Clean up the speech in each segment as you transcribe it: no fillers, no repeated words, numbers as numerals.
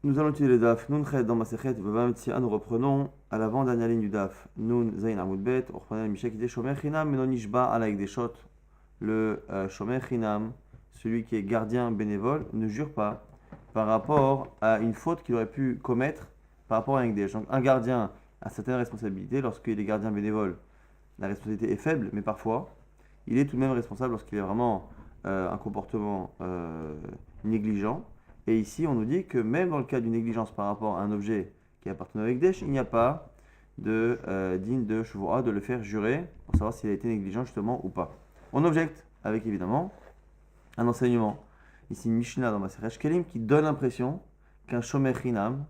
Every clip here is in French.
Nous allons étudier le DAF. Nun Chet dans Masechet Bava Metzia. Nous reprenons à l'avant-dernière ligne du DAF. Nun Zayin Amud Bet. On reprend le Mishnah qui dit Shomer Chinam Menon Nishba Alaik Deshot. Le Shomer Chinam, celui qui est gardien bénévole, ne jure pas par rapport à une faute qu'il aurait pu commettre par rapport à un Ekdesh. Donc un gardien a certaines responsabilités. Lorsqu'il est gardien bénévole, la responsabilité est faible, mais parfois, il est tout de même responsable lorsqu'il a vraiment un comportement négligent. Et ici, on nous dit que même dans le cas d'une négligence par rapport à un objet qui appartenait au Ekdesh, il n'y a pas de digne de Shuvua de le faire jurer pour savoir s'il a été négligent justement ou pas. On objecte avec évidemment un enseignement. Ici, une Mishnah dans Masechet Shkelim qui donne l'impression qu'un Shomer Chinam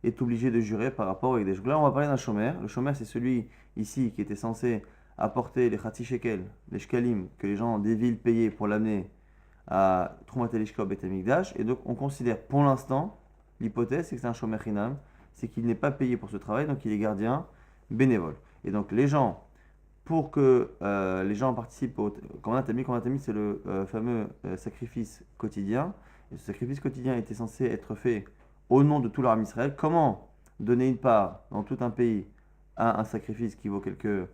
est obligé de jurer par rapport au Ekdesh. Donc là, on va parler d'un Shomer. Le Shomer, c'est celui ici qui était censé apporter les Chatzi Shekel, les Shkelim que les gens des villes payaient pour l'amener à Trumat Elishka au Beit HaMikdash. Et donc on considère pour l'instant, l'hypothèse c'est que c'est un Shomer Chinam, c'est qu'il n'est pas payé pour ce travail, donc il est gardien bénévole. Et donc les gens, pour que les gens participent au Korban Tamid, c'est le fameux sacrifice quotidien. Et ce sacrifice quotidien était censé être fait au nom de tout l'armée Israël. Comment donner une part dans tout un pays à un sacrifice qui vaut quelques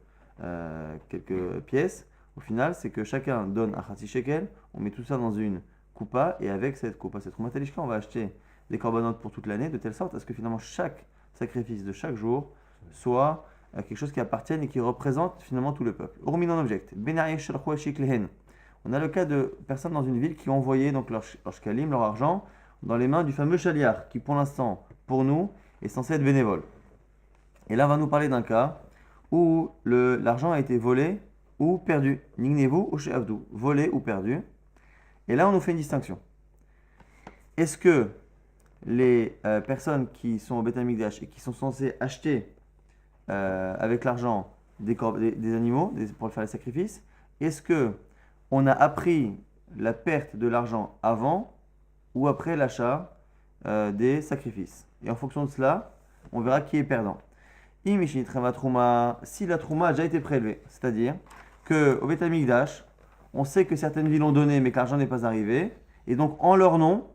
pièces? Au final, c'est que chacun donne un Chatzi Shekel, on met tout ça dans une coupa, et avec cette coupa, cette Trumat Elishka, on va acheter des corbanotes pour toute l'année, de telle sorte à ce que finalement chaque sacrifice de chaque jour soit quelque chose qui appartienne et qui représente finalement tout le peuple. Urmin en object. On a le cas de personnes dans une ville qui ont envoyé donc leur shkalim, leur argent, dans les mains du fameux shaliach, qui pour l'instant, pour nous, est censé être bénévole. Et là, on va nous parler d'un cas où l'argent a été volé ou perdu. Nignevu ou she'avdu, volé ou perdu. Et là, on nous fait une distinction. Est-ce que les personnes qui sont au Beit HaMikdash et qui sont censées acheter avec l'argent des animaux pour faire les sacrifices, est-ce que on a appris la perte de l'argent avant ou après l'achat des sacrifices? Et en fonction de cela, on verra qui est perdant. Si la trouma a déjà été prélevée, c'est-à-dire qu'au Beit HaMikdash, on sait que certaines villes ont donné mais que l'argent n'est pas arrivé, et donc en leur nom,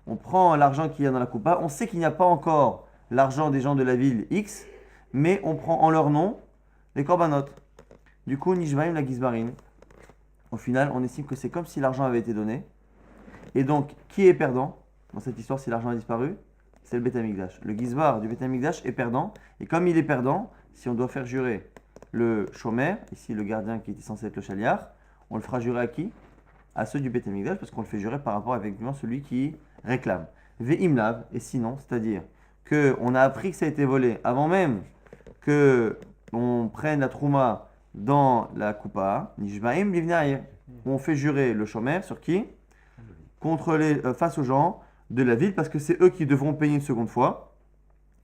on prend l'argent qu'il y a dans la coupa, on sait qu'il n'y a pas encore l'argent des gens de la ville X, mais on prend en leur nom les corbanotes. Du coup, Nishvaim la Gizbarin, au final, on estime que c'est comme si l'argent avait été donné, et donc qui est perdant dans cette histoire si l'argent a disparu? C'est le Beit HaMikdash. Le Gizbar du Beit HaMikdash est perdant, et comme il est perdant, si on doit faire jurer le Shomer, ici le gardien qui était censé être le Shaliach, on le fera jurer à qui? À ceux du Beit HaMikdash, parce qu'on le fait jurer par rapport à effectivement celui qui réclame. Ve'imlav, et sinon, c'est-à-dire qu'on a appris que ça a été volé avant même qu'on prenne la trouma dans la coupa, Nishbaim livnair, où on fait jurer le Shomer sur qui? Face aux gens de la ville, parce que c'est eux qui devront payer une seconde fois.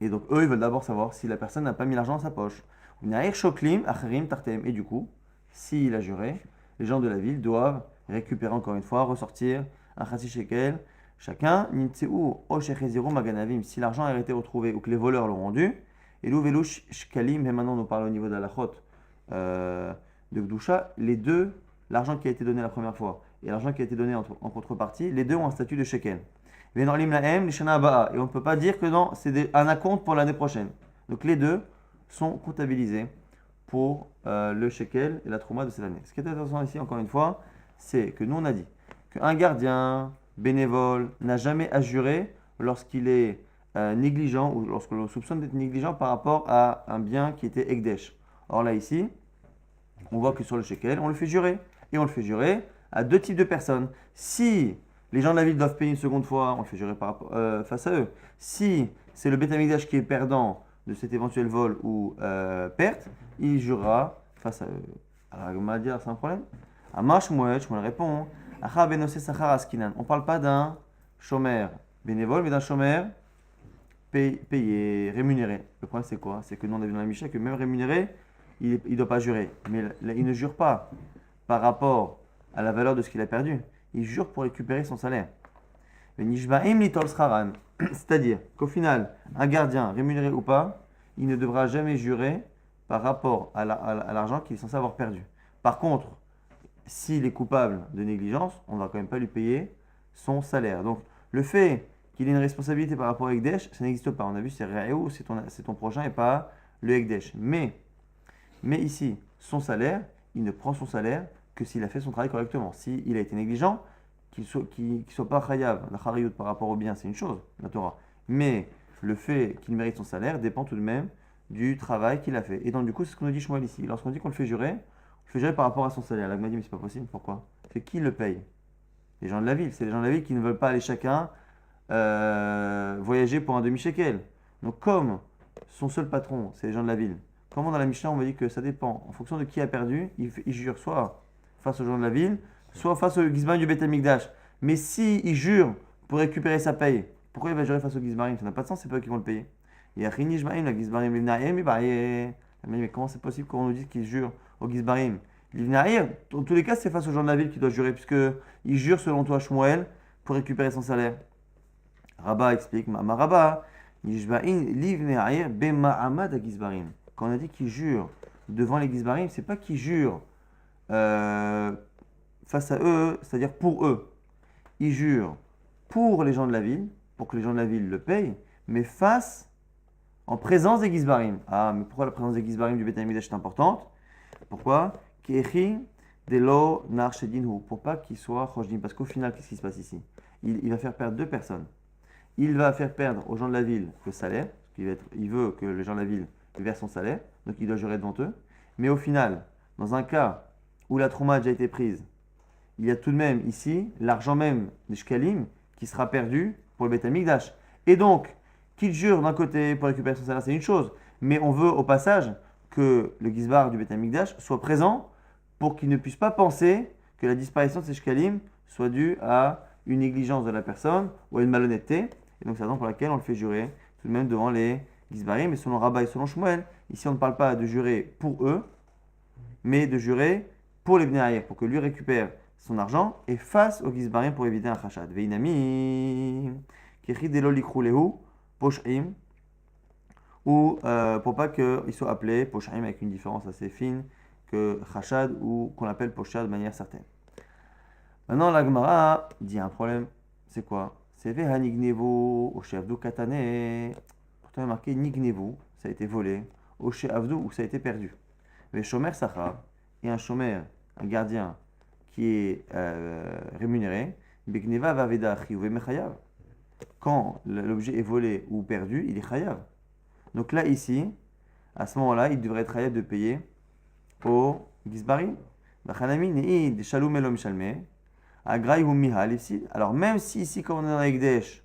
Et donc eux, ils veulent d'abord savoir si la personne n'a pas mis l'argent dans sa poche. Et du coup, s'il a juré, les gens de la ville doivent récupérer encore une fois, ressortir un Chatzi Shekel chacun. Si l'argent a été retrouvé ou que les voleurs l'ont rendu. Et l'ouvelouch shkalim, et maintenant on nous parle au niveau de la lachot de Gdusha, les deux, l'argent qui a été donné la première fois et l'argent qui a été donné en contrepartie, les deux ont un statut de shekel. Et on ne peut pas dire que non, c'est un acompte pour l'année prochaine. Donc les deux sont comptabilisés pour le shekel et la trouma de cette année. Ce qui est intéressant ici, encore une fois, c'est que nous on a dit qu'un gardien bénévole n'a jamais à jurer lorsqu'il est négligent ou lorsqu'on le soupçonne d'être négligent par rapport à un bien qui était Ekdesh. Or là ici, on voit que sur le shekel, on le fait jurer. Et on le fait jurer à deux types de personnes. Si les gens de la ville doivent payer une seconde fois, on le fait jurer face à eux. Si c'est le Beit HaMikdash qui est perdant de cet éventuel vol ou perte, il jurera face à eux. Alors, on va dire, c'est un problème. Amash Moued, je me réponds. On ne parle pas d'un chômeur bénévole, mais d'un chômeur payé, rémunéré. Le problème, c'est quoi? C'est que nous, on a vu dans la Mishnah que même rémunéré, il ne doit pas jurer. Mais il ne jure pas par rapport à la valeur de ce qu'il a perdu. Il jure pour récupérer son salaire. C'est-à-dire qu'au final, un gardien, rémunéré ou pas, il ne devra jamais jurer par rapport à l'argent qu'il est censé avoir perdu. Par contre, s'il est coupable de négligence, on ne va quand même pas lui payer son salaire. Donc, le fait qu'il ait une responsabilité par rapport au Ekdesh, ça n'existe pas. On a vu, c'est Re'eu, c'est ton prochain et pas le Ekdesh. Mais ici, son salaire, il ne prend son salaire que s'il a fait son travail correctement. S'il a été négligent, qu'il soit pas chayav, la chariout par rapport au bien, c'est une chose, la Torah. Mais le fait qu'il mérite son salaire dépend tout de même du travail qu'il a fait. Et donc, du coup, c'est ce qu'on nous dit Shmuel ici. Lorsqu'on dit qu'on le fait jurer, on le fait jurer par rapport à son salaire. Là, il m'a dit, mais c'est pas possible, pourquoi? C'est qui le paye? Les gens de la ville. C'est les gens de la ville qui ne veulent pas aller chacun voyager pour un demi-shekel. Donc, comme son seul patron, c'est les gens de la ville, comment dans la Mishnah, on m'a dit que ça dépend. En fonction de qui a perdu, il jure soit face aux gens de la ville, soit face au Gizbarim du Beth Amikdash. Mais s'il jure pour récupérer sa paye, pourquoi il va jurer face au Gizbarim? Ça n'a pas de sens, c'est pas eux qui vont le payer. Et Achini Jmaim, la Gizbarim, mais comment c'est possible qu'on nous dise qu'il jure au Gizbarim? Dans tous les cas, c'est face aux gens de la ville qu'il doit jurer, puisqu'il jure selon toi, Shmuel, pour récupérer son salaire. Rabba explique, Ma Rabba, Yishbaim, Livne'air, Bema'amad Gizbarim. Quand on a dit qu'il jure devant les Gizbarim, c'est pas qu'il jure face à eux, c'est-à-dire pour eux. Il jure pour les gens de la ville, pour que les gens de la ville le payent, mais en présence des Gizbarim. Ah, mais pourquoi la présence des Gizbarim du Beth Amikdash est importante? Pourquoi? Kechi delo nar shedinhu, pour pas qu'il soit chojdim. Parce qu'au final, qu'est-ce qui se passe ici? Il va faire perdre deux personnes. Il va faire perdre aux gens de la ville le salaire, parce il veut que les gens de la ville versent son salaire, donc il doit jurer devant eux. Mais au final, dans un cas où la trouma a déjà été prise, il y a tout de même ici l'argent même des shkalim qui sera perdu pour le Beth Amikdash. Et donc, qu'il jure d'un côté pour récupérer son salaire, c'est une chose, mais on veut au passage que le Gizbar du Beth Amikdash soit présent pour qu'il ne puisse pas penser que la disparition de ces shkalim soit due à une négligence de la personne ou à une malhonnêteté. Et donc c'est la raison pour laquelle on le fait jurer tout de même devant les Gizbarim. Mais selon Rabba et selon Shmuel, ici on ne parle pas de jurer pour eux, mais de jurer pour les Bnei Aïr, pour que lui récupère son argent et face aux Gizbarim pour éviter un chachad. Veinami, kechi delo likrulehu, posh'im, ou pour pas qu'il soit appelé posh'im avec une différence assez fine que chachad ou qu'on appelle poshad de manière certaine. Maintenant la Gemara dit un problème, c'est quoi? C'est veha nignevu au she'avdu katane. Pourtant il est marqué nignevu, ça a été volé, au she'avdu où ça a été perdu. Mais shomer sachav, et un shomer, un gardien qui est rémunéré, begneva vaveda chiyuve mechayav. Quand l'objet est volé ou perdu, il est chayav. Donc là, ici, à ce moment-là, il devrait être chayav de payer au Gizbarim. Alors même si ici, comme on est dans Ekdesh,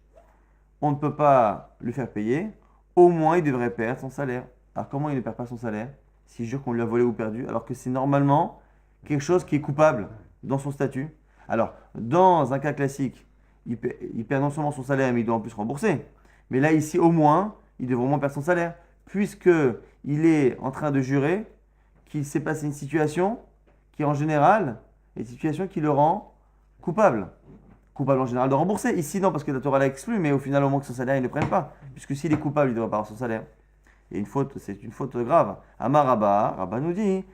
on ne peut pas le faire payer, au moins il devrait perdre son salaire. Alors comment il ne perd pas son salaire s'il jure qu'on lui a volé ou perdu, alors que c'est normalement quelque chose qui est coupable dans son statut? Alors, dans un cas classique, il perd non seulement son salaire, mais il doit en plus rembourser. Mais là, ici, au moins, il devrait au moins perdre son salaire, puisqu'il est en train de jurer qu'il s'est passé une situation qui, en général, est une situation qui le rend coupable. Coupable en général de rembourser. Ici, non, parce que la Torah l'a exclu, mais au final, au moins que son salaire, il ne le prenne pas. Puisque s'il est coupable, il devrait pas avoir son salaire. Et une faute, c'est une faute grave. Amar Rabba, Rabba nous dit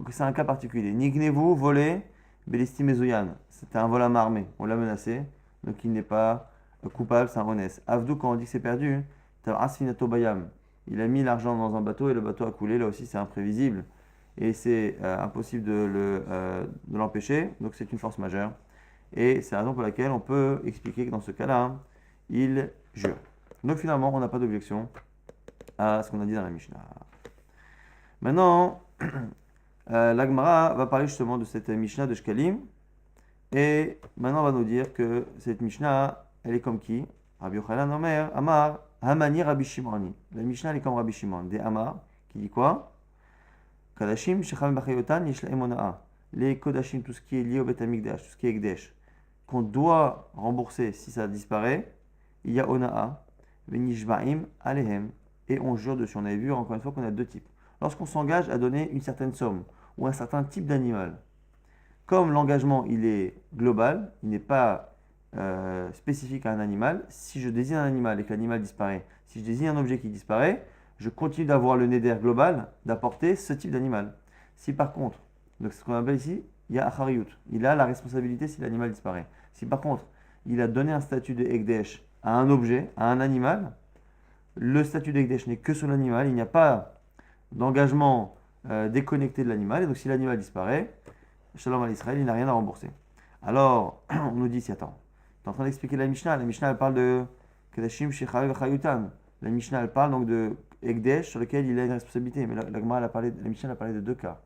que c'est un cas particulier. Nignevu, volé, Belesti Mezoyan. C'était un vol à main armée. On l'a menacé, donc il n'est pas coupable, c'est un honnête. Avdou, quand on dit que c'est perdu, Asfinato Bayam. Il a mis l'argent dans un bateau et le bateau a coulé. Là aussi, c'est imprévisible. Et c'est impossible de l'empêcher. Donc c'est une force majeure. Et c'est la raison pour laquelle on peut expliquer que dans ce cas-là, il jure. Donc finalement, on n'a pas d'objection à ce qu'on a dit dans la Mishnah. Maintenant, la Gemara va parler justement de cette Mishnah de Shkalim. Et maintenant, on va nous dire que cette Mishnah, elle est comme qui? Rabbi Yochanan Omer, Amar, Hamani Rabbi Shimoni. La Mishnah, elle est comme Rabbi Shimon. Des Amar, qui dit quoi? Kadashim, Shecham Bachayotan, Yeshla Emona'a. Les Kodashim, tout ce qui est lié au Beth Amikdash, tout ce qui est Ekdesh, qu'on doit rembourser si ça disparaît, il y a Ona'a, Venishbaim, Alehem, et on jure dessus. On avait vu encore une fois qu'on a deux types. Lorsqu'on s'engage à donner une certaine somme ou un certain type d'animal, comme l'engagement il est global, il n'est pas spécifique à un animal, si je désigne un animal et que l'animal disparaît, si je désigne un objet qui disparaît, je continue d'avoir le néder global d'apporter ce type d'animal. Si par contre, donc c'est ce qu'on appelle ici, il y a Achariyut, il a la responsabilité si l'animal disparaît. Si par contre, il a donné un statut de Ekdesh à un objet, à un animal, le statut d'Ekdesh n'est que sur l'animal, il n'y a pas d'engagement déconnecté de l'animal, et donc si l'animal disparaît, Shalom à l'Israël, il n'a rien à rembourser. Alors, on nous dit, si attends, tu es en train d'expliquer la Mishnah elle parle de Kedashim Shechav Chayutan. La Mishnah elle parle donc de Ekdesh sur lequel il a une responsabilité, mais la Mishnah a parlé de deux cas.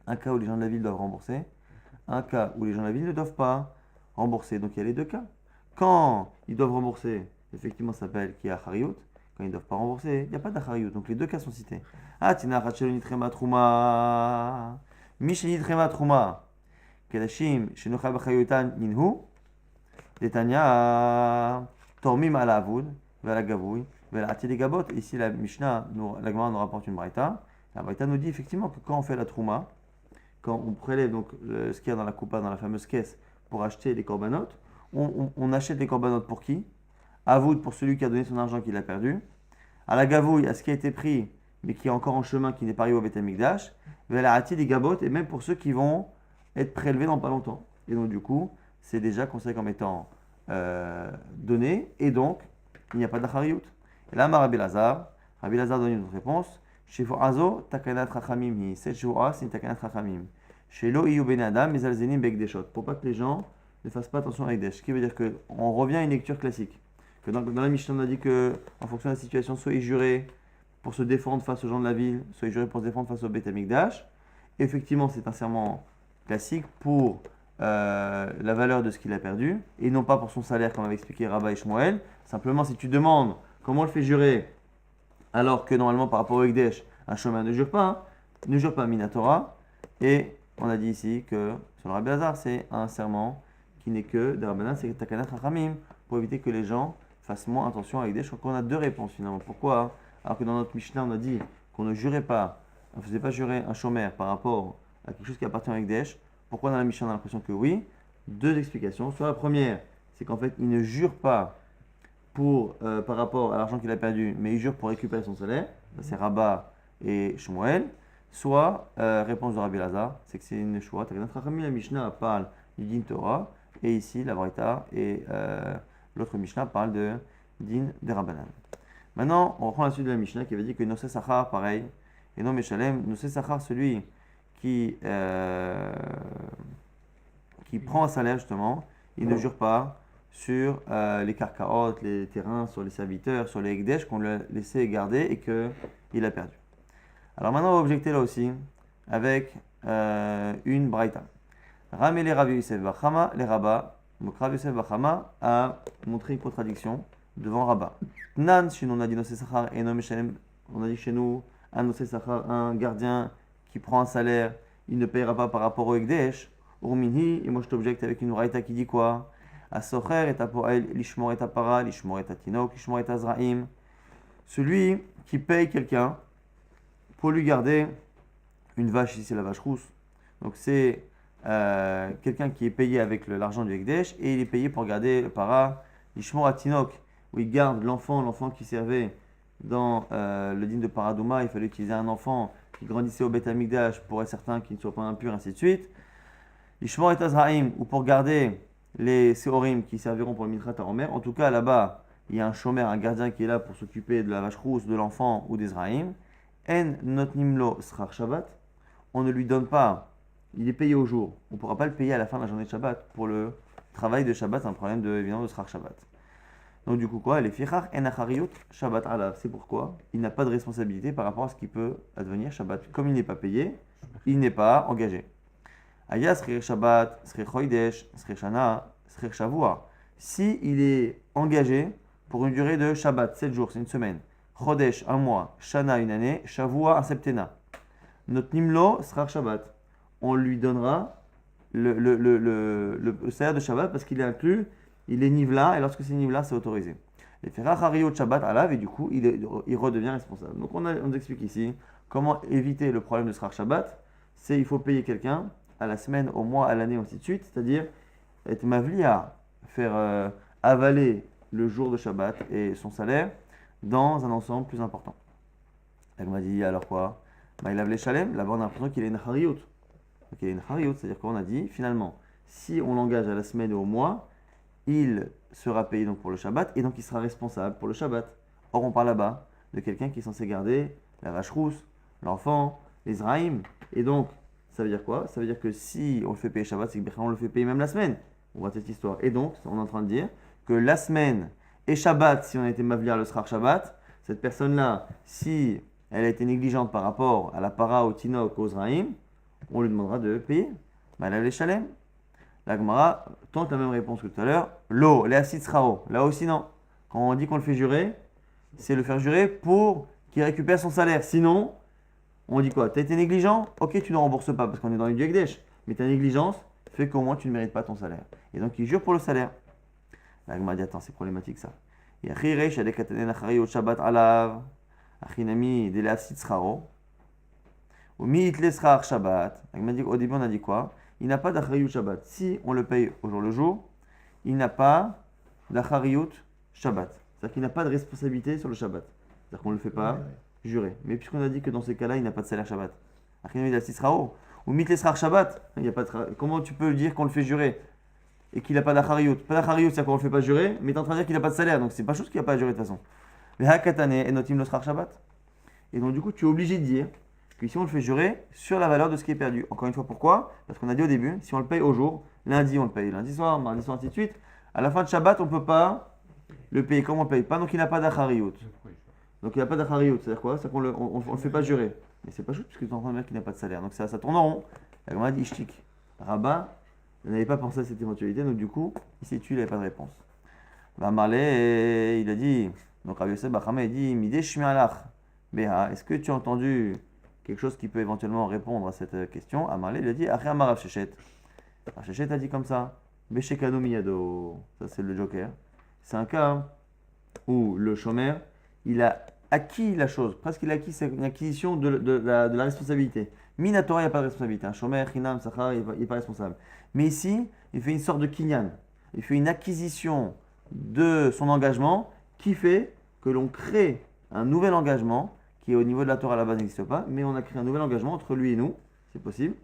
Un cas où les gens de la ville doivent rembourser, un cas où les gens de la ville ne doivent pas rembourser. Donc il y a les deux cas. Quand ils doivent rembourser, effectivement ça s'appelle qu'il y a Hariyut. Quand ils ne doivent pas rembourser, il n'y a pas d'Achariyut. Donc les deux cas sont cités. Ah, Tina Racheloni Trema Trouma. Misheni Trema Trouma. Kedashim Shenocha Bachayutan Ninhu. Detania Tormim ala Avud. Vala Gavoui. Vala Atili Gabot. Ici la Mishnah, la Gemara nous rapporte une Braïta. La Braïta nous dit effectivement que quand on fait la Trouma, quand on prélève donc ce qu'il y a dans la coupa, dans la fameuse caisse, pour acheter les corbanotes, on achète les corbanotes pour qui? Avoud pour celui qui a donné son argent qu'il a perdu. À la gavouille, à ce qui a été pris, mais qui est encore en chemin, qui n'est pas arrivé au Beth Amikdash. Vela hati des gabot, et même pour ceux qui vont être prélevés dans pas longtemps. Et donc du coup, c'est déjà considéré comme étant donné, et donc il n'y a pas d'achariyut. Et là, Rabbi Lazar donne une autre réponse. Chez Azo, takanat rachamim hi. Cette joua, c'est une takanat rachamim. Chez Lo iyu ben adam, mais alzenim begdeshot. Pour pas que les gens ne fassent pas attention à Ekdesh. Ce qui veut dire qu'on revient à une lecture classique. Que dans la Mishnah, on a dit que, en fonction de la situation, soit il jurait pour se défendre face aux gens de la ville, soit il jurait pour se défendre face au Beth Amikdash. Effectivement, c'est un serment classique pour la valeur de ce qu'il a perdu, et non pas pour son salaire, comme avait expliqué Rabba et Shmuel. Simplement, si tu demandes comment on le fait jurer, alors que normalement, par rapport au Ekdesh, un chemin ne jure pas Minatora. Et on a dit ici que, sur le Rabbi Lazar, c'est un serment qui n'est que des Rabbanan, c'est Takanat Rachamim, pour éviter que les gens fassent moins attention à Ekdesh. Je crois qu'on a deux réponses finalement. Pourquoi? Alors que dans notre Mishnah, on a dit qu'on ne jurait pas, on ne faisait pas jurer un shomer par rapport à quelque chose qui appartient à Ekdesh. Pourquoi dans la Mishnah, on a l'impression que oui? Deux explications. Soit la première, c'est qu'en fait, il ne jure pas par rapport à l'argent qu'il a perdu, mais il jure pour récupérer son salaire. Ça, c'est Rabba et Shmuel. Soit, réponse de Rabbi Lazar, c'est que c'est une choix. La Mishnah parle du din Torah, et ici, la Braïta et l'autre Mishnah parle de din de Rabbanan. Maintenant, on reprend la suite de la Mishnah qui avait dit que Nosé Sachar, pareil, et non Meshalem, Nosé Sachar, celui qui prend un salaire justement, il ne jure pas sur les karkaot, les terrains, sur les serviteurs, sur les ekdesh qu'on lui a laissé garder et qu'il a perdu. Alors maintenant, on va objecter là aussi avec une braïta. Ramele Rav Yosef Bachama, les Rabba. Donc Rav Yosef Bachama a montré une contradiction devant Rabba. Nan, chez nous on a dit Nosé Sachar et Nom Shalem. On a dit chez nous un Nosé Sachar, un gardien qui prend un salaire, il ne payera pas par rapport au ekdesh. Urminhi, et moi je t'objecte avec une braïta qui dit quoi? Asocher et apoel, lishmor et apara, lishmor et atinok, lishmor et azraim. Celui qui paye quelqu'un pour lui garder une vache, ici c'est la vache rousse. Donc c'est quelqu'un qui est payé avec l'argent du Ekdesh et il est payé pour garder le para, lishmor atinok, où il garde l'enfant qui servait dans le dîme de Paradouma. Il fallait utiliser un enfant qui grandissait au Beth Amikdash pour être certain qu'il ne soit pas impur, ainsi de suite. Lishmor et azraim, ou pour garder les Seorim qui serviront pour le Minchat Haromer. En tout cas, là-bas, il y a un shomer, un gardien qui est là pour s'occuper de la vache rousse, de l'enfant ou des Zraïm. En notnimlo srar Shabbat. On ne lui donne pas, il est payé au jour. On ne pourra pas le payer à la fin de la journée de Shabbat. Pour le travail de Shabbat, c'est un problème évidemment de srar Shabbat. Donc du coup quoi? Les fichar en achariyut Shabbat alav. C'est pourquoi il n'a pas de responsabilité par rapport à ce qui peut advenir Shabbat. Comme il n'est pas payé, il n'est pas engagé. Aya Srir Shabbat, Srir Chodesh, Srir Shana, Srir Shavua. Si il est engagé pour une durée de Shabbat, 7 jours, c'est une semaine, Chodesh, un mois, Shana, une année, Shavua, un septennat. Notre Nimlo sera Shabbat. On lui donnera le salaire de Shabbat parce qu'il est inclus, il est nivla, et lorsque c'est nivla, c'est autorisé. Les Ferach Hariyot Shabbat alav, et du coup, il redevient responsable. Donc on nous explique ici comment éviter le problème de Srar Shabbat. C'est il faut payer quelqu'un à la semaine, au mois, à l'année, ainsi de suite, c'est-à-dire être mavli à faire avaler le jour de Shabbat et son salaire dans un ensemble plus important. Elle m'a dit alors quoi? Il a les Shalem, là-bas on a l'impression qu'il est une hariyut. Donc il est une hariyut, c'est-à-dire qu'on a dit finalement, si on l'engage à la semaine et au mois, il sera payé donc pour le Shabbat et donc il sera responsable pour le Shabbat. Or, on parle là-bas de quelqu'un qui est censé garder la vache rousse, l'enfant, les Zraïm. Et donc, ça veut dire quoi? Ça veut dire que si on le fait payer Shabbat, c'est que on le fait payer même la semaine. On voit cette histoire. Et donc, on est en train de dire que la semaine et Shabbat, si on a été mavlir le Srar Shabbat, cette personne-là, si elle a été négligente par rapport à la para, au Tinok, aux Zraïm, on lui demandera de payer. Malav les Shalem. La Gemara tente la même réponse que tout à l'heure. L'eau, les acides Srao. Là aussi, non. Quand on dit qu'on le fait jurer, c'est le faire jurer pour qu'il récupère son salaire. Sinon, on dit quoi? Tu as été négligent? Ok, tu ne rembourses pas parce qu'on est dans une du Ekdesh. Mais ta négligence fait qu'au moins tu ne mérites pas ton salaire. Et donc il jure pour le salaire. La Gemara dit attends, c'est problématique ça. Shabbat alav. Achinami de l'asid Srao. Au mitle Srar Shabbat. La Gemara dit au début on a dit quoi? Il n'a pas d'achariyut Shabbat. Si on le paye au jour le jour, il n'a pas d'achariyut Shabbat. C'est-à-dire qu'il n'a pas de responsabilité sur le Shabbat. C'est-à-dire qu'on ne le fait pas jurer. Mais puisqu'on a dit que dans ces cas-là, il n'a pas de salaire Shabbat. Ou mitle Srar Shabbat. Il y a pas de... Comment tu peux dire qu'on le fait jurer et qu'il n'a pas d'achariyut? Pas d'achariyut, c'est-à-dire qu'on ne le fait pas jurer, mais tu es en train de dire qu'il n'a pas de salaire. Donc c'est pas chose qu'il n'a pas à jurer de toute façon. Mais hakatane et notim le Srar Shabbat. Et donc du coup, tu es obligé de dire que si on le fait jurer sur la valeur de ce qui est perdu. Encore une fois, pourquoi? Parce qu'on a dit au début, si on le paye au jour, lundi on le paye lundi soir, mardi soir, ainsi de suite. À la fin de Shabbat, on ne peut pas le payer comme on ne le paye pas, donc il n'a pas d'achariyut. Donc il n'a pas d'achariyut, c'est-à-dire quoi? C'est-à-dire qu'on ne le fait pas jurer. Mais c'est pas juste parce que tu es en train de dire qu'il n'a pas de salaire. Donc ça tourne en rond. La Gemara dit ishtik. Rabat n'avait pas pensé à cette éventualité, donc du coup, ici il n'avait pas de réponse. Marley, il a dit, donc Rabbi Yosef Bachama, il dit Mideh Shmialach Beha, est-ce que tu as entendu quelque chose qui peut éventuellement répondre à cette question? Amarlé, il a dit Aché Amarav Shechet. Rav Shechet a dit comme ça Beshekano Miyado. Ça, c'est le joker. C'est un cas où le shomer, il a acquis la chose, presque il a acquis une acquisition de la responsabilité. Minatora, il n'y a pas de responsabilité. Un shomer, Chinam, Sachar, il n'est pas responsable. Mais ici, il fait une sorte de kinyan. Il fait une acquisition de son engagement qui fait que l'on crée un nouvel engagement qui au niveau de la Torah à la base n'existe pas, mais on a créé un nouvel engagement entre lui et nous, c'est possible.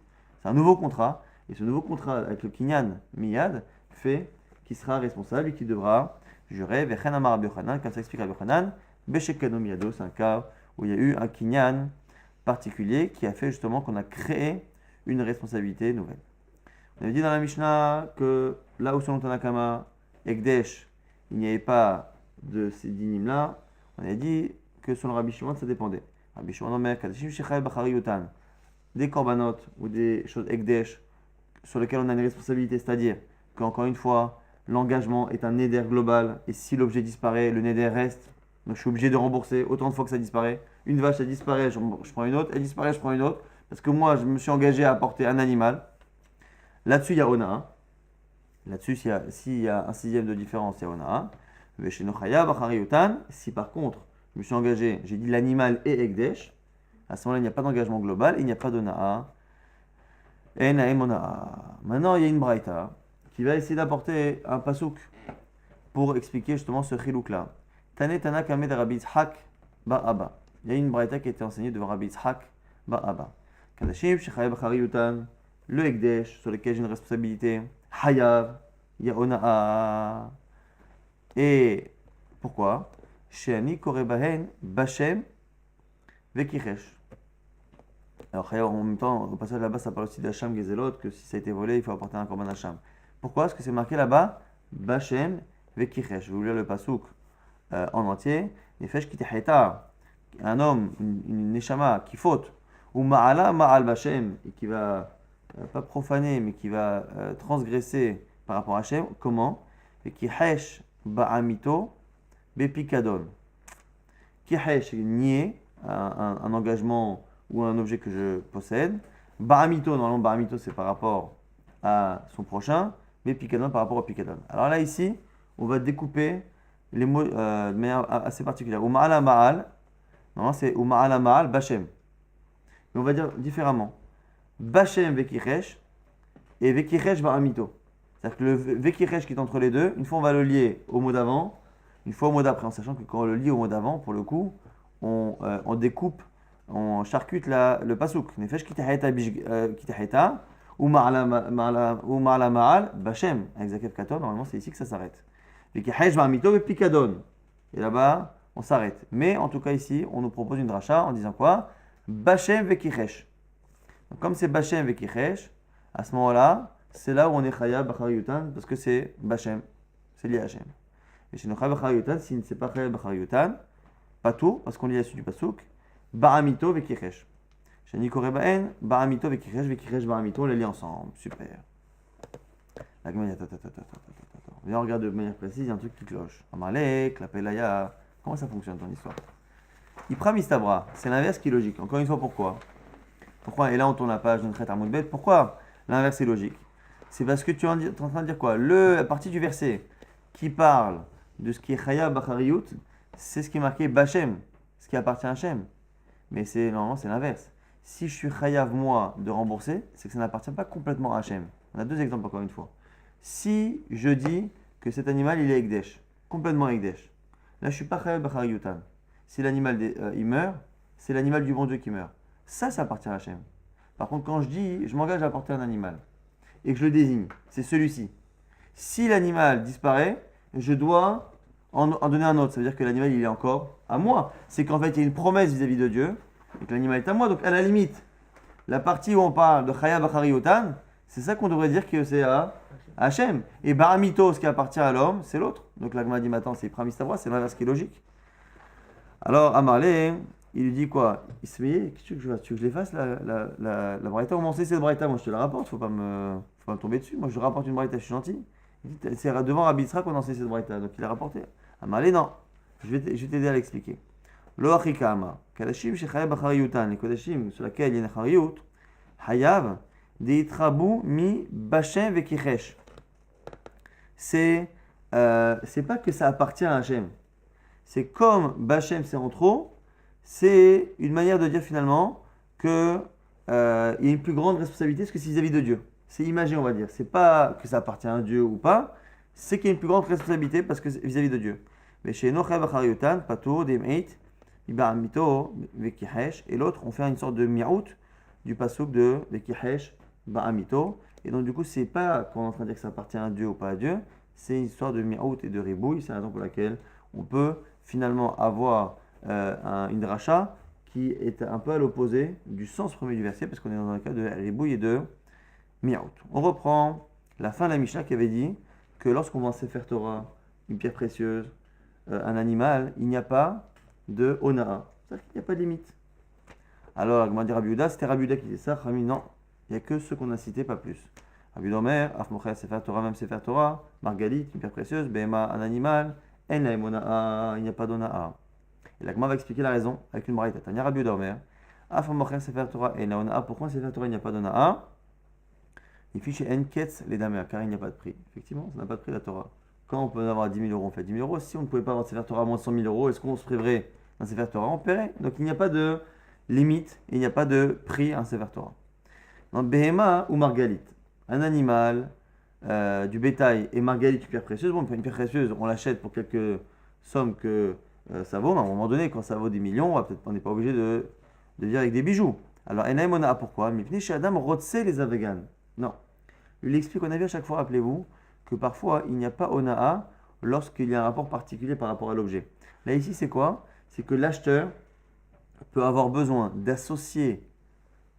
C'est un nouveau contrat, et ce nouveau contrat avec le Kinyan Miyad fait qu'il sera responsable et qu'il devra jurer Vechen Amar Rabbi Yochanan, comme ça explique Rabbi Yochanan, Beshekano Miyado, c'est un cas où il y a eu un Kinyan particulier qui a fait justement qu'on a créé une responsabilité nouvelle. On avait dit dans la Mishnah que là où selon Tanakama, Ekdesh, il n'y avait pas de ces dynimes-là, on a dit que selon Rabbi Shimon, ça dépendait. Rabbi Shimon Omer, Kadashim Shechai Bachariyutan, des korbanot ou des choses Ekdesh sur lesquelles on a une responsabilité, c'est-à-dire qu'encore une fois, l'engagement est un neder global et si l'objet disparaît, le neder reste. Donc je suis obligé de rembourser autant de fois que ça disparaît. Une vache, elle disparaît, je prends une autre, elle disparaît, je prends une autre. Parce que moi, je me suis engagé à apporter un animal. Là-dessus, il y a Ona. Là-dessus, s'il y a un sixième de différence, il y a Ona. Si par contre, je me suis engagé, j'ai dit l'animal et Ekdesh, à ce moment-là, il n'y a pas d'engagement global, il n'y a pas d'Ona'a. Maintenant, il y a une braïta qui va essayer d'apporter un pasouk pour expliquer justement ce chilouk-là. Tane Tana Kamed Rabbi Yitzhak Bar Abba. Il y a une braïta qui a été enseignée devant Rabbi Yitzhak Bar Abba. Kadashim Shechayah Bachariyutan, le Ekdesh, sur lequel j'ai une responsabilité, Hayav, il y a Ona'a. Et pourquoi? Sheani Korebahen Bashem Vekichesh. Alors, en même temps, au passage là-bas, ça parle aussi d'Hacham Gezelot, que si ça a été volé, il faut apporter un korban Hacham. Pourquoi? Parce que c'est marqué là-bas, Bashem Vekichesh. Je vais vous lire le pasouk en entier. Nefesh Kiteheta, un homme, une neshama qui faute, ou Ma'ala Ma'al Bashem, et qui va, pas profaner, mais qui va transgresser par rapport à Hachem. Comment? Vekichesh Ba'amito Bepikadon. Kichesh, nier un engagement ou un objet que je possède. Baramito, normalement, baramito, c'est par rapport à son prochain, mais picadon par rapport au picadon. Alors là, ici, on va découper les mots de manière assez particulière. Ou ma'ala ma'al, normalement, c'est ou ma'ala ma'al, bachem. Mais on va dire différemment. Bachem vekichesh et vekichesh baramito. C'est-à-dire que le vekichesh qui est entre les deux, une fois on va le lier au mot d'avant, une fois au mot d'après, en sachant que quand on le lie au mot d'avant, pour le coup, on découpe, on charcute le pasouk. Nefesh kitaheta ou ma'ala ma'al, Bachem, avec Zakef Katon, normalement c'est ici que ça s'arrête. Vekichesh ba'amito ve pikadon. Et là-bas, on s'arrête. Mais en tout cas ici, on nous propose une dracha en disant quoi? Bachem vekichesh. Donc comme c'est Bachem vekichesh, à ce moment-là, c'est là où on est Chaya Bachariyutan, parce que c'est Bachem, c'est lié à Hachem. Et chez nous Chaya Bachariyutan, si c'est pas Chaya Bachariyutan, pas tout, parce qu'on lit la suite du Pasuk, Baramito vekichesh. Chez Nikore Baen, Baramito vekichesh Baramito, on les lit ensemble. Super. La Gemara, viens, on regarde de manière précise, il y a un truc qui cloche. Amalek, la Pelaya, comment ça fonctionne ton histoire? Ipra Mistabra, c'est l'inverse qui est logique. Encore une fois, pourquoi? Pourquoi? Et là, on tourne la page de Nchet Amud Bet. Pourquoi l'inverse est logique? C'est parce que tu es en train de dire quoi? La partie du verset qui parle de ce qui est Chaya Bachariyut, c'est ce qui est marqué Bachem, ce qui appartient à Hachem. Mais normalement, c'est l'inverse. Si je suis Chayav, moi, de rembourser, c'est que ça n'appartient pas complètement à Hachem. On a deux exemples encore une fois. Si je dis que cet animal, il est Ekdesh, complètement Ekdesh, là, je ne suis pas Chayav Bachariyutan. Si l'animal il meurt, c'est l'animal du bon Dieu qui meurt. Ça appartient à Hachem. Par contre, quand je dis, je m'engage à apporter un animal, et que je le désigne, c'est celui-ci. Si l'animal disparaît, je dois en donner un autre. Ça veut dire que l'animal, il est encore à moi. C'est qu'en fait, il y a une promesse vis-à-vis de Dieu, et que l'animal est à moi. Donc, à la limite, la partie où on parle de Chaya Bachariyutan, c'est ça qu'on devrait dire que c'est à Hachem. Et Baramito, ce qui appartient à l'homme, c'est l'autre. Donc, la Gemara dit maintenant, c'est Pramistavra, c'est l'inverse qui est logique. Alors, Amarlé, il lui dit quoi? Ismaïl, qu'est-ce que tu veux que je l'efface la braïta? Comment c'est cette braïta? Moi, je te la rapporte, faut pas me tomber dessus. Moi, je rapporte une braïta, je suis gentil. Il dit, c'est devant Rabbi Yitzhak qu'on enseigne cette braïta, donc il a rapporté. Amarlé, non. Je vais t'aider à l'expliquer. Lo achikama, kadashim shechaya bachariyutan, les kodashim sur laquelle il y a une chariyut, hayav, deitrabu mi bachem vekichesh. C'est pas que ça appartient à Hachem. C'est comme Bachem c'est en trop, c'est une manière de dire finalement que il y a une plus grande responsabilité parce que c'est vis-à-vis de Dieu. C'est imagé, on va dire. C'est pas que ça appartient à Dieu ou pas, c'est qu'il y a une plus grande responsabilité parce que c'est vis-à-vis de Dieu. Mais chez Nochav Achariyutan, Pato, Demeit, Ibaramito, Vekihesh, et l'autre, on fait une sorte de miaout du pasuk de Vekihesh, Baramito. Et donc, du coup, c'est pas qu'on est en train de dire que ça appartient à Dieu ou pas à Dieu, c'est une histoire de miaout et de ribouille. C'est la raison pour laquelle on peut finalement avoir une dracha qui est un peu à l'opposé du sens premier du verset, parce qu'on est dans un cas de ribouille et de miaout. On reprend la fin de la Mishnah qui avait dit que lorsqu'on vend Sefer Torah, une pierre précieuse, un animal, il n'y a pas de onaa. C'est-à-dire qu'il n'y a pas de limite. Alors, comment dire Rabbi Yehuda, c'était Rabbi Yehuda qui disait ça. Rami, non, il n'y a que ceux qu'on a cités, pas plus. Rabbi Omer, Afmocher Sefer Torah, même Sefer Torah, Margalit, une pierre précieuse, Behema, un animal, En la onaa, il n'y a pas d'onaa. Et la Gemara va expliquer la raison avec une braïta. Tanya Rabbi Yehuda Omer, Afmocher Sefer Torah, En la onaa, pourquoi Sefer Torah il n'y a pas d'onaa? Il fiche En Ketz les damer, car il n'y a pas de prix. Effectivement, ça n'a pas de prix la Torah. Quand on peut avoir 10 000 euros, on fait 10 000 euros. Si on ne pouvait pas avoir Sefer Torah à moins de 100 000 euros, est-ce qu'on se priverait d'un Sefer Torah? On paierait. Donc il n'y a pas de limite, il n'y a pas de prix à un Sefer Torah. Dans Behema ou Margalit, un animal, du bétail et Margalit, une pierre précieuse. Bon, une pierre précieuse, on l'achète pour quelques sommes que ça vaut, mais à un moment donné, quand ça vaut des millions, on n'est pas obligé de vivre avec des bijoux. Alors, Enaimona, pourquoi? Mipni chez Adam, rotse les avegan. Non. Il explique, on a vu à chaque fois, rappelez-vous, que parfois il n'y a pas onaa lorsqu'il y a un rapport particulier par rapport à l'objet. Là ici c'est quoi? C'est que l'acheteur peut avoir besoin d'associer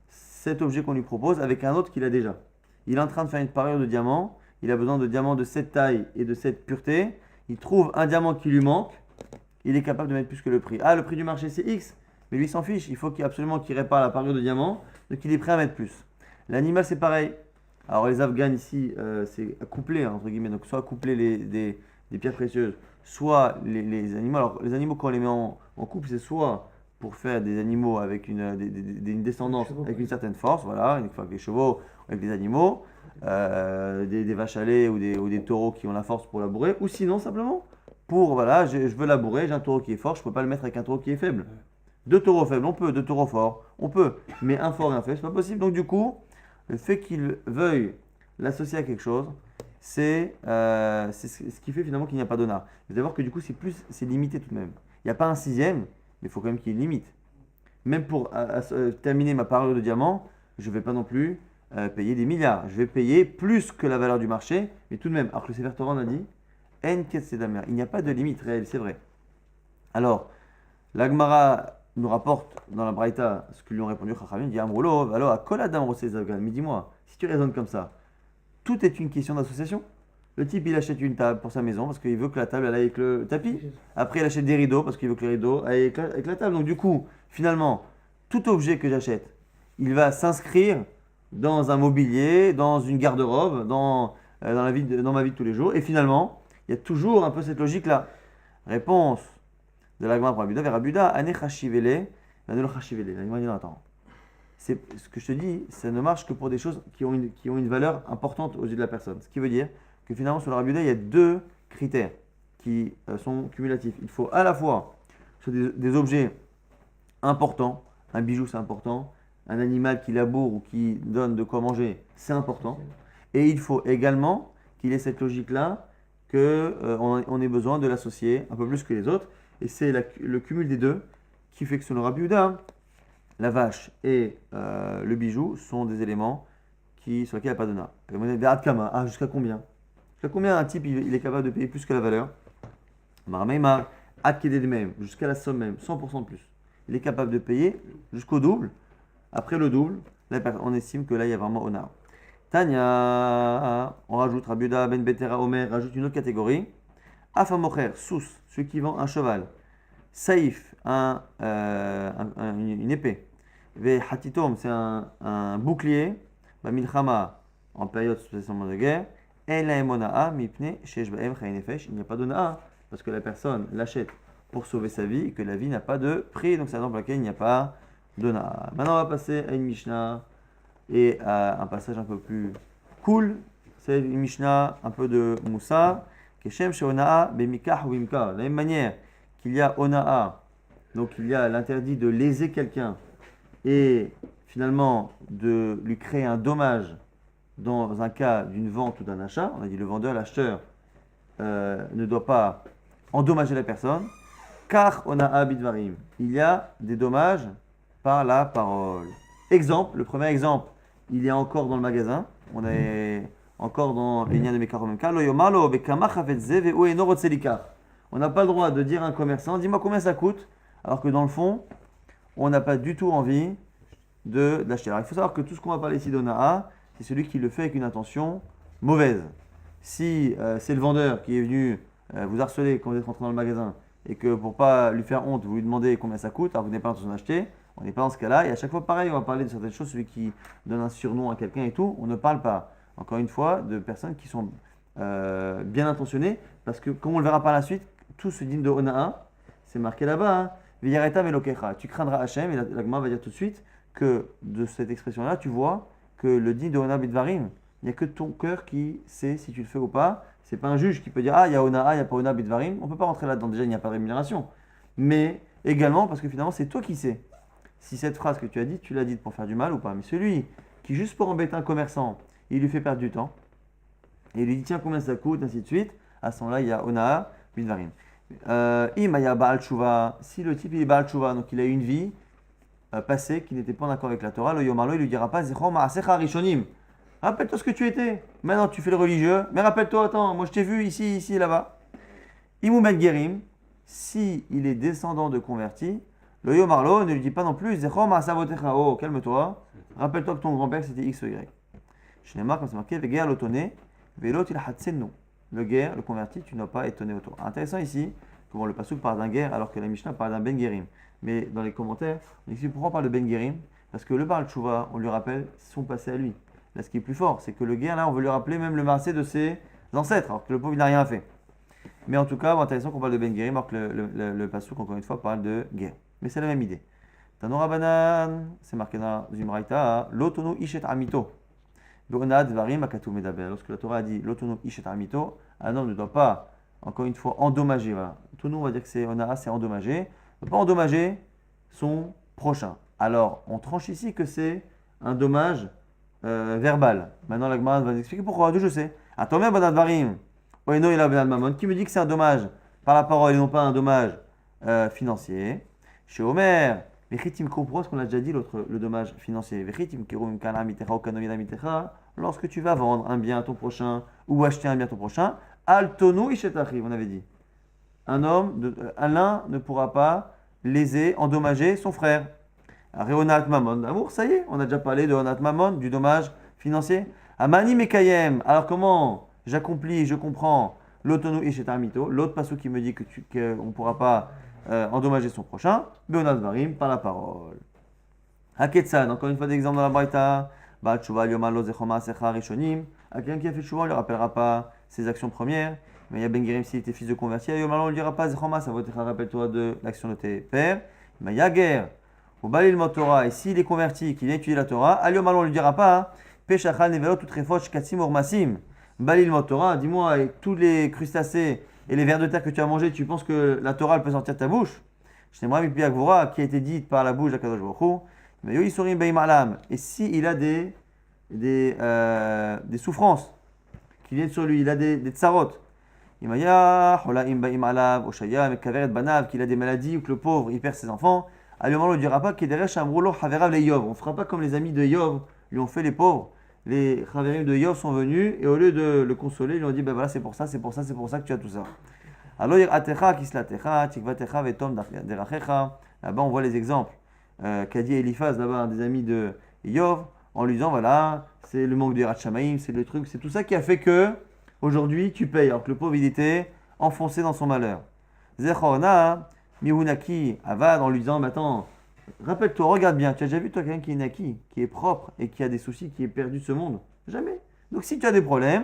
cet objet qu'on lui propose avec un autre qu'il a déjà. Il est en train de faire une parure de diamants, il a besoin de diamants de cette taille et de cette pureté, il trouve un diamant qui lui manque, il est capable de mettre plus que le prix. Ah, le prix du marché c'est X, mais lui il s'en fiche, il faut absolument qu'il répare la parure de diamants, donc il est prêt à mettre plus. L'animal c'est pareil. Alors les Afghans ici, c'est couplé, entre guillemets, donc soit coupler des pierres précieuses, soit les animaux. Alors les animaux, quand on les met en couple, c'est soit pour faire des animaux avec une descendance, avec une certaine force, voilà, une fois avec des chevaux, avec des animaux, des vaches à lait ou des taureaux qui ont la force pour labourer, ou sinon simplement pour, voilà, je veux labourer, j'ai un taureau qui est fort, je ne peux pas le mettre avec un taureau qui est faible. Deux taureaux faibles, on peut, deux taureaux forts, on peut, mais un fort et un faible, c'est pas possible. Donc du coup, le fait qu'il veuille l'associer à quelque chose, c'est ce qui fait finalement qu'il n'y a pas d'onaa. Vous allez voir que du coup, c'est limité tout de même. Il n'y a pas un sixième, mais il faut quand même qu'il y ait une limite. Même pour terminer ma parure de diamant, je ne vais pas non plus payer des milliards. Je vais payer plus que la valeur du marché, mais tout de même, alors que le Sefer Torah on a dit, En Ketsedamer, il n'y a pas de limite réelle, c'est vrai. Alors, l'Agmara nous rapporte dans la Braïta ce que lui ont répondu Chachamim, il dit Amroulo, alors à Koladam Rosezagan, mais dis-moi, si tu raisonnes comme ça, tout est une question d'association. Le type il achète une table pour sa maison parce qu'il veut que la table elle aille avec le tapis. Après il achète des rideaux parce qu'il veut que les rideaux aillent avec la table. Donc du coup, finalement, tout objet que j'achète, il va s'inscrire dans un mobilier, dans une garde-robe, dans ma vie de tous les jours. Et finalement, il y a toujours un peu cette logique-là. Réponse de l'Agma pour Abuda vers Abuda, Ane Chashivele, Manolo Chashivele. Il m'a dit non, attends. C'est, ce que je te dis, ça ne marche que pour des choses qui ont une valeur importante aux yeux de la personne. Ce qui veut dire que finalement, sur le Rabuda, il y a deux critères qui sont cumulatifs. Il faut à la fois sur des objets importants, un bijou c'est important, un animal qui laboure ou qui donne de quoi manger, c'est important. Et il faut également qu'il ait cette logique-là, qu'on ait besoin de l'associer un peu plus que les autres. Et c'est le cumul des deux qui fait que sur le Rabuda, la vache et le bijou sont des éléments sur lesquels il n'y a pas de na. Ah, jusqu'à combien? Jusqu'à combien un type il est capable de payer plus que la valeur? Marmeimar, même, jusqu'à la somme même, 100% de plus. Il est capable de payer jusqu'au double. Après le double, là, on estime que là il y a vraiment honneur. Tanya, on rajoute Rabuda, Ben Betera, Omer, rajoute une autre catégorie. Afamocher, Sous, celui qui vend un cheval. Saïf, une épée. Ve Hatitom, c'est un bouclier. Milchama, en période spécialement de guerre. Il n'y a pas de na'a parce que la personne l'achète pour sauver sa vie et que la vie n'a pas de prix. Donc c'est la raison pour laquelle il n'y a pas de na'a. Maintenant on va passer à une Mishnah et à un passage un peu plus cool. C'est une Mishnah un peu de Moussa. Keshem she'ona'a bemikah ou imka. De la même manière qu'il y a ona'a, donc il y a l'interdit de léser quelqu'un et finalement de lui créer un dommage dans un cas d'une vente ou d'un achat. On a dit le vendeur, l'acheteur ne doit pas endommager la personne, car on a abidvarim. Il y a des dommages par la parole. Exemple, le premier exemple, il y a encore dans le magasin, on est encore dans les liens de Mekaromemka, on n'a pas le droit de dire à un commerçant, dis-moi combien ça coûte, alors que dans le fond, on n'a pas du tout envie de l'acheter. Alors il faut savoir que tout ce qu'on va parler ici d'Ona'a, c'est celui qui le fait avec une intention mauvaise. Si c'est le vendeur qui est venu vous harceler quand vous êtes rentré dans le magasin et que pour pas lui faire honte, vous lui demandez combien ça coûte alors que vous n'avez pas l'intention d'acheter, on n'est pas dans ce cas-là. Et à chaque fois, pareil, on va parler de certaines choses. Celui qui donne un surnom à quelqu'un et tout, on ne parle pas, encore une fois, de personnes qui sont bien intentionnées parce que, comme on le verra par la suite, tout ce digne de Ona'a, c'est marqué là-bas. V'yareta velokecha. Tu craindras Hachem, et la Gemara va dire tout de suite que de cette expression-là, tu vois que le dit de Ona Bidvarim, il n'y a que ton cœur qui sait si tu le fais ou pas. C'est pas un juge qui peut dire ah, il y a Ona, il n'y a pas Ona Bidvarim. On ne peut pas rentrer là-dedans. Déjà, il n'y a pas de rémunération. Mais également parce que finalement, c'est toi qui sais si cette phrase que tu as dite, tu l'as dite pour faire du mal ou pas. Mais celui qui, juste pour embêter un commerçant, il lui fait perdre du temps et il lui dit tiens, combien ça coûte, ainsi de suite. À ce moment-là, il y a Ona Bidvarim. Imaya Baal Tshuva, si le type il est Baal Tshuva, donc il a eu une vie passé qui n'était pas en accord avec la Torah, le Yomarlo il lui dira pas Zechor Ma'asecha Rishonim. Rappelle-toi ce que tu étais. Maintenant tu fais le religieux, mais rappelle-toi, attends, moi je t'ai vu ici, ici et là-bas. Imou Ben Gerim, si il est descendant de converti, le Yomarlo ne lui dit pas non plus Zechor Ma'asavotecha. Oh, calme-toi. Rappelle-toi que ton grand-père c'était X ou Y. Shnema, comme c'est marqué, Veger l'otone, Velot il hatsenu. Le guerre, le converti, tu n'as pas étonné autour. Intéressant ici, comment le Passouk parle d'un guerre alors que la Mishnah parle d'un Ben Gerim. Mais dans les commentaires, on explique pourquoi on parle de Ben Gerim. Parce que le Baal Tshuva, on lui rappelle son passé à lui. Là, ce qui est plus fort, c'est que le guerre, là, on veut lui rappeler même le marché de ses ancêtres, alors que le pauvre, il n'a rien fait. Mais en tout cas, intéressant qu'on parle de Ben Gerim, alors que le Passouk, encore une fois, parle de guerre. Mais c'est la même idée. Tanora Banan, c'est marqué dans Zimraïta, Lotono Ishet Amito. Lorsque la Torah a dit Lotono Ishet Amito, un homme ne doit pas, encore une fois, endommager. Voilà. Tono, on va dire que c'est Onaa, c'est endommager. Ne peut pas endommager son prochain. Alors, on tranche ici que c'est un dommage verbal. Maintenant, la Gemara va nous expliquer pourquoi. D'où je sais. Attends, Banad Varim, Oeno ila Banad Mamon, qui me dit que c'est un dommage par la parole et non pas un dommage financier. Chez Omer, Vechitim comprend ce qu'on a déjà dit, le dommage financier. Vechitim kerum kana mitecha ou kanomina mitecha. Lorsque tu vas vendre un bien à ton prochain ou acheter un bien à ton prochain, altonu ishetachiv, on avait dit. L'un ne pourra pas léser, endommager son frère. Réonat Mamon d'amour, ça y est, on a déjà parlé de Onat Mamon, du dommage financier. Amani Mekayem, alors comment j'accomplis, je comprends l'autonou Ishetamito, l'autre passou qui me dit qu'on ne pourra pas endommager son prochain, Beonat Varim, par la parole. Haketsan, encore une fois d'exemple dans la Braïta, Baal Tshuva Yomalo Zechoma Secha Rishonim, à quelqu'un qui a fait Tshuva, on ne lui rappellera pas ses actions premières, mais il y a Ben Gerim s'il était fils de converti, Yomalo on ne lui dira pas Zechoma, ça va te rappelle-toi de l'action de tes pères, mais Yager. Au Balil Motora, et s'il est converti, qu'il vient étudier la Torah, Aliom on ne lui dira pas, Peshachal Nevelo, tout Refoch, Katsim Ormasim. Balil Motora, dis-moi, avec tous les crustacés et les vers de terre que tu as mangés, tu penses que la Torah elle peut sortir de ta bouche? Je n'aimerais pas Piagvora, qui a été dite par la bouche d'Akadosh Baruch Hu, mais Yo Isurim Beim Alam. Et s'il a des souffrances qui viennent sur lui, il a des tsarot, Imaya, Holaim Beim Alam, Oshaya, Mekaveret Banav, qu'il a des maladies ou que le pauvre il perd ses enfants. Alors on ne dira pas qu'il on ne fera pas comme les amis de Yov lui ont fait les pauvres. Les Chaverim de Yov sont venus et au lieu de le consoler, ils lui ont dit ben voilà, c'est pour ça que tu as tout ça. Alors là-bas on voit les exemples qu'a dit Eliphaz là-bas, des amis de Yov, en lui disant voilà, c'est le manque de Yirat Shamaim, c'est le truc, c'est tout ça qui a fait que aujourd'hui tu payes, alors que le pauvre il était enfoncé dans son malheur. Zechorna Mihunaki Avad en lui disant, mais attends, rappelle-toi, regarde bien, tu as déjà vu toi quelqu'un qui est naki, qui est propre et qui a des soucis, qui est perdu de ce monde? Jamais. Donc si tu as des problèmes,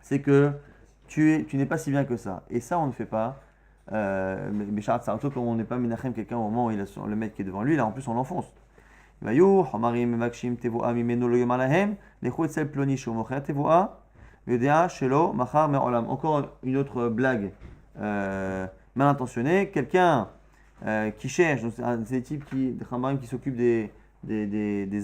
c'est que tu n'es pas si bien que ça. Et ça, on ne fait pas. Mais surtout quand on n'est pas Menachem quelqu'un au moment où il a le maître qui est devant lui, là en plus on l'enfonce. Encore une autre blague. Mal intentionné, quelqu'un qui cherche, donc c'est des types des Khamarim qui s'occupent des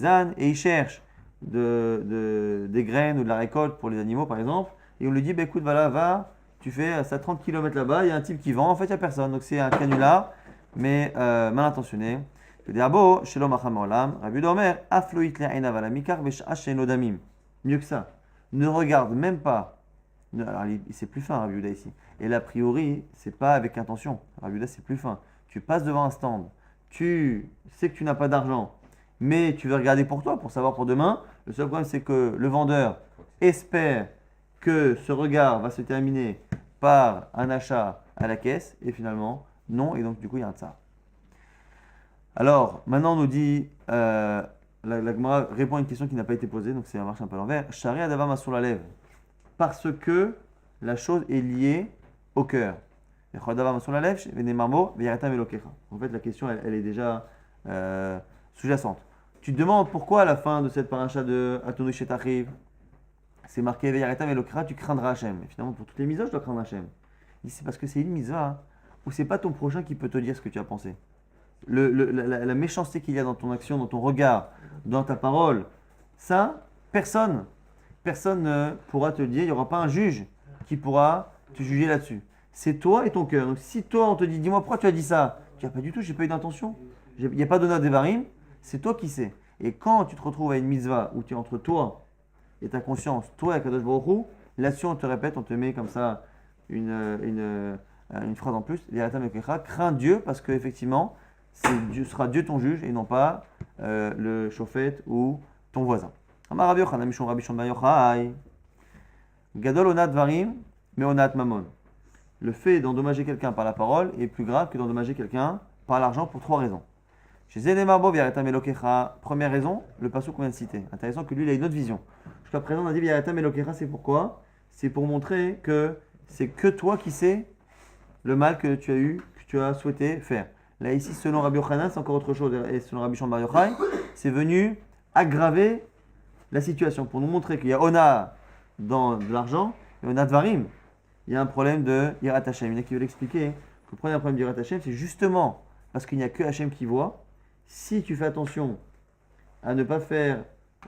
ânes, et il cherche des graines ou de la récolte pour les animaux par exemple, et on lui dit bah, écoute, voilà, va, tu fais ça 30 km là-bas, il y a un type qui vend, en fait il n'y a personne, donc c'est un canular, mais mal intentionné. Mieux que ça, ne regarde même pas. Alors, c'est plus fin, Rabbi Yehuda ici. Et l'a priori, c'est pas avec intention. Rabbi Yehuda, c'est plus fin. Tu passes devant un stand, tu sais que tu n'as pas d'argent, mais tu veux regarder pour toi, pour savoir pour demain. Le seul problème, c'est que le vendeur espère que ce regard va se terminer par un achat à la caisse, et finalement, non. Et donc, du coup, il y a un tsar. Alors, maintenant, on nous dit, la Gemara répond à une question qui n'a pas été posée, donc c'est un marche un peu à l'envers. Shari Adavam Asur la lèvre. Parce que la chose est liée au cœur. En fait, la question, elle est déjà sous-jacente. Tu te demandes pourquoi à la fin de cette paracha de Atonu Shetachriv, c'est marqué Veyaretam Elokera, tu craindras Hachem. Et finalement, pour toutes les mitzvot, je dois craindre Hachem. C'est parce que c'est une mitzvah où c'est pas ton prochain qui peut te dire ce que tu as pensé. La méchanceté qu'il y a dans ton action, dans ton regard, dans ta parole, ça, personne ne pourra te le dire. Il n'y aura pas un juge qui pourra te juger là-dessus. C'est toi et ton cœur. Donc si toi, on te dit, dis-moi pourquoi tu as dit ça, tu n'as pas du tout, j'ai pas eu d'intention. Il n'y a pas d'honneur devarim, c'est toi qui sais. Et quand tu te retrouves à une mitzvah où tu es entre toi et ta conscience, toi et Kadosh Baruch Hu, là-dessus on te répète, on te met comme ça une phrase en plus, crains Dieu parce qu'effectivement, Dieu sera Dieu ton juge et non pas le chauffette ou ton voisin. Gadol onat varim, mais onat mamon. Le fait d'endommager quelqu'un par la parole est plus grave que d'endommager quelqu'un par l'argent pour 3 raisons. Chez Zenemarbo, première raison, le passage qu'on vient de citer. Intéressant que lui, il a une autre vision. Jusqu'à présent, on a dit Viaratam Elokecha, c'est pourquoi? C'est pour montrer que c'est que toi qui sais le mal que tu as eu, que tu as souhaité faire. Là, ici, selon Rabbi Yochanan, c'est encore autre chose. Et selon Rabbi Shimon Bar Yochai, c'est venu aggraver la situation pour nous montrer qu'il y a Ona dans de l'argent et Ona Dvarim. Il y a un problème de Yirat Hashem. Il y en a qui veulent expliquer que le premier problème de Yirat Hashem, c'est justement parce qu'il n'y a que Hashem qui voit. Si tu fais attention à ne pas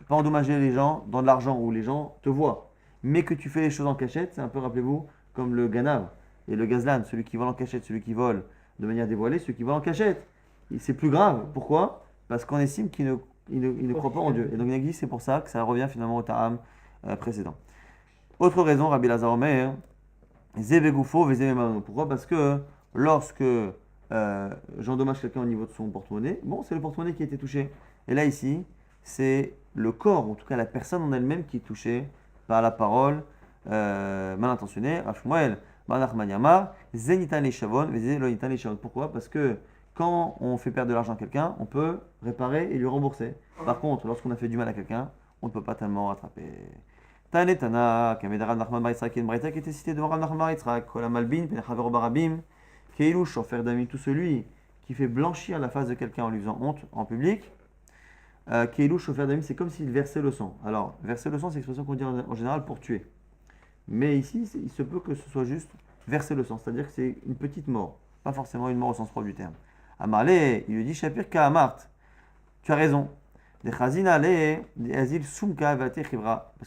endommager les gens dans de l'argent où les gens te voient, mais que tu fais les choses en cachette, c'est un peu, rappelez-vous, comme le ganav et le gazlan, celui qui vole en cachette, celui qui vole de manière dévoilée, celui qui vole en cachette, c'est plus grave. Pourquoi? Parce qu'on estime qu'il ne croit pas en Dieu. Et donc il dit c'est pour ça que ça revient finalement au ta'am précédent. Autre raison, Rabbi Lazar Omer, Zébegoufo, Vezémemano. Pourquoi? Parce que lorsque j'endommage quelqu'un au niveau de son porte-monnaie, bon, c'est le porte-monnaie qui a été touché. Et là, ici, c'est le corps, en tout cas la personne en elle-même qui est touchée par la parole mal intentionnée. Rachmuel, Banachman Yamar, Zenitan les Shavon, Vezéloinitan les Shavon. Pourquoi? Parce que quand on fait perdre de l'argent à quelqu'un, on peut réparer et lui rembourser. Par contre, lorsqu'on a fait du mal à quelqu'un, on ne peut pas tellement rattraper. Tane Tana, Kamedarav Nachman Bar Yitzhak, une braïta qui était citée devant Rav Nachman Bar Yitzhak, Kol Malbin, Penechavero Barabim, Keilu Shofer Damim, tout celui qui fait blanchir la face de quelqu'un en lui faisant honte en public. Keilu Shofer Damim, c'est comme s'il versait le sang. Alors, verser le sang, c'est l'expression qu'on dit en général pour tuer. Mais ici, il se peut que ce soit juste verser le sang, c'est-à-dire que c'est une petite mort, pas forcément une mort au sens propre du terme. Amarle, il lui dit Shapir Kaamart, tu as raison. Parce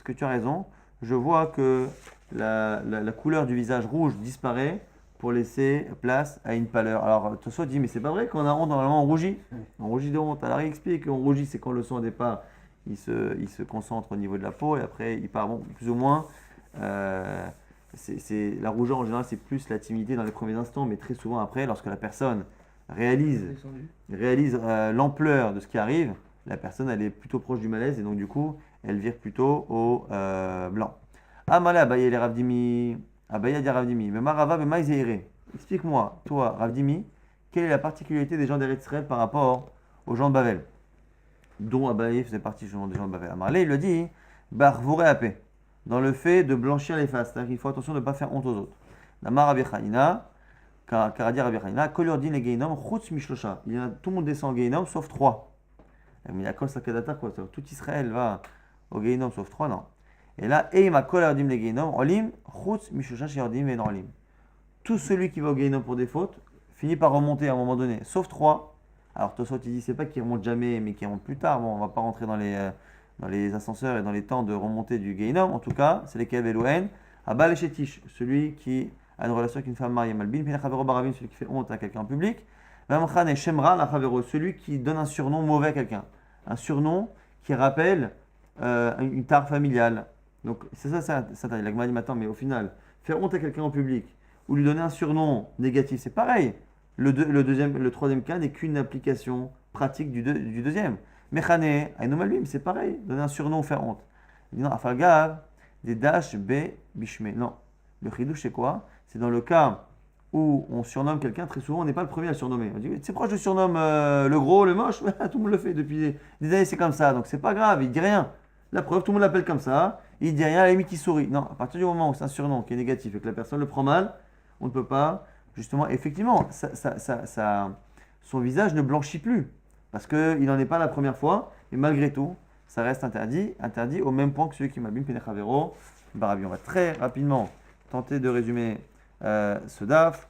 que tu as raison, je vois que la couleur du visage rouge disparaît pour laisser place à une pâleur. Alors Tosfot dit mais c'est pas vrai qu'on a honte, normalement on rougit. On rougit de honte. Alors il explique qu'on rougit, c'est quand le sang au départ il se concentre au niveau de la peau et après il part, bon, plus ou moins. La rougeur en général c'est plus la timidité dans les premiers instants, mais très souvent après, lorsque la personne réalise l'ampleur de ce qui arrive, la personne elle est plutôt proche du malaise et donc du coup elle vire plutôt au blanc. Amale Abaye les Ravdimi, Abaye dit Ravdimi, mais Marava mais Maïzeire. Explique-moi, toi Ravdimi, quelle est la particularité des gens d'Eretz Israël par rapport aux gens de Bavel, dont Abaye faisait partie justement des gens de Bavel. Amale il le dit, Barvouré à paix, dans le fait de blanchir les faces, c'est-à-dire qu'il faut attention de ne pas faire honte aux autres. Namar Rabbi Chanina, Karadia Rabbi Chanina, Kolordin les Geinom, Chutz Mishlosha. Tout le monde descend au Geinom sauf 3. Mais la kol sakadata quoi, tout Israël va au Geinom sauf 3, non. Et là, Eima kol yardim le Geinom, olim, chutz mishusha sheyardim ven olim. Tout celui qui va au Geinom pour des fautes finit par remonter à un moment donné, sauf 3. Alors Tosfot il dit c'est pas qu'il remonte jamais, mais qu'il remonte plus tard. Bon, on va pas rentrer dans les ascenseurs et dans les temps de remontée du Geinom. En tout cas, c'est les Kev Elohen, Abal et Shetish, celui qui a une relation avec une femme mariée malbin, Pinachavero Barabim, celui qui fait honte à quelqu'un en public. Vamchan et Shemra, la Chavero, celui qui donne un surnom mauvais à quelqu'un. Un surnom qui rappelle une tare familiale. Donc c'est ça la Gemara dit maintenant, mais au final, faire honte à quelqu'un en public ou lui donner un surnom négatif, c'est pareil. Le troisième cas n'est qu'une application pratique du deuxième. Mechane, Ainomalbim, c'est pareil, donner un surnom ou faire honte. Il dit non, Afalgav, des dash be bishme. Non, le chidouche c'est quoi? C'est dans le cas où on surnomme quelqu'un, très souvent on n'est pas le premier à le surnommer. On dit c'est proche, je surnomme le gros, le moche, tout le monde le fait depuis des années, c'est comme ça, donc c'est pas grave, il dit rien. La preuve, tout le monde l'appelle comme ça, il dit rien, à la limite il sourit. Non, à partir du moment où c'est un surnom qui est négatif et que la personne le prend mal, on ne peut pas, justement, effectivement, son visage ne blanchit plus, parce qu'il n'en est pas la première fois, et malgré tout, ça reste interdit au même point que celui qui m'abîme, Penechavero, Barabi. On va très rapidement tenter de résumer ce DAF.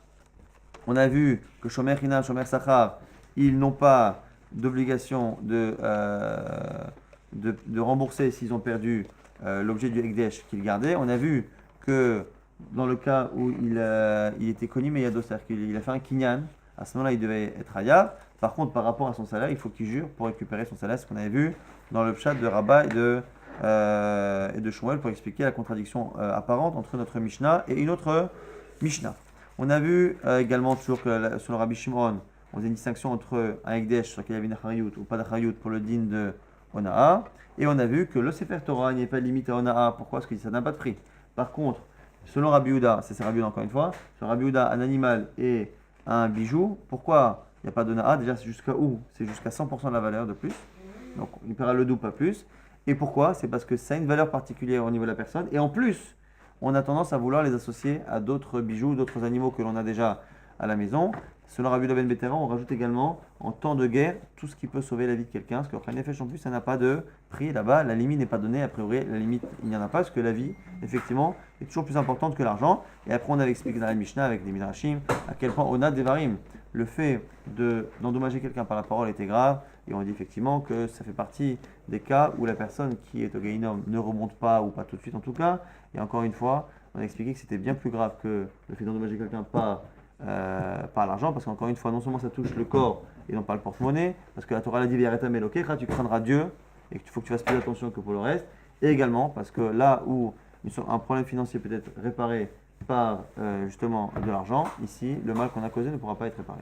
On a vu que Shomer Hinam, Shomer Sachar, ils n'ont pas d'obligation de rembourser s'ils ont perdu l'objet du Ekdesh qu'ils gardaient. On a vu que dans le cas où il était connu mais Yado, c'est-à-dire qu'il a fait un kinyan, à ce moment-là il devait être Hayab. Par contre, par rapport à son salaire, il faut qu'il jure pour récupérer son salaire, ce qu'on avait vu dans le pshat de Rabat et de Shmuel pour expliquer la contradiction apparente entre notre Mishnah et une autre Mishnah. On a vu également toujours que selon Rabbi Shimon, on faisait une distinction entre un Ekdesh sur lequel il y avait une Achariyut ou pas d'Achariyut pour le din de Onaa. Et on a vu que le Sefer Torah n'est pas limité à Onaa. Pourquoi? Parce que ça n'a pas de prix. Par contre, selon Rabbi Yehuda, c'est Rabbi Yehuda encore une fois, selon Rabbi Yehuda, un animal et un bijou, pourquoi il n'y a pas d'Onaa? Déjà, c'est jusqu'à où? C'est jusqu'à 100% de la valeur de plus. Donc, il paiera le double, pas plus. Et pourquoi? C'est parce que ça a une valeur particulière au niveau de la personne. Et en plus, on a tendance à vouloir les associer à d'autres bijoux, d'autres animaux que l'on a déjà à la maison. Selon Rabbi Ben Bétéran, on rajoute également en temps de guerre tout ce qui peut sauver la vie de quelqu'un. Parce qu'en effet, en plus, ça n'a pas de prix là-bas. La limite n'est pas donnée. A priori, la limite, il n'y en a pas. Parce que la vie, effectivement, est toujours plus importante que l'argent. Et après, on avait expliqué dans la Mishnah avec les Midrashim à quel point Onad Devarim, le fait d'endommager quelqu'un par la parole était grave. Et on dit effectivement que ça fait partie des cas où la personne qui est au Gaïnom ne remonte pas, ou pas tout de suite en tout cas. Et encore une fois, on a expliqué que c'était bien plus grave que le fait d'endommager quelqu'un par par l'argent, parce qu'encore une fois, non seulement ça touche le corps et non pas le porte-monnaie, parce que la Torah l'a dit, tu craindras Dieu, et qu'il faut que tu fasses plus attention que pour le reste, et également parce que là où un problème financier peut être réparé par justement de l'argent, ici, le mal qu'on a causé ne pourra pas être réparé.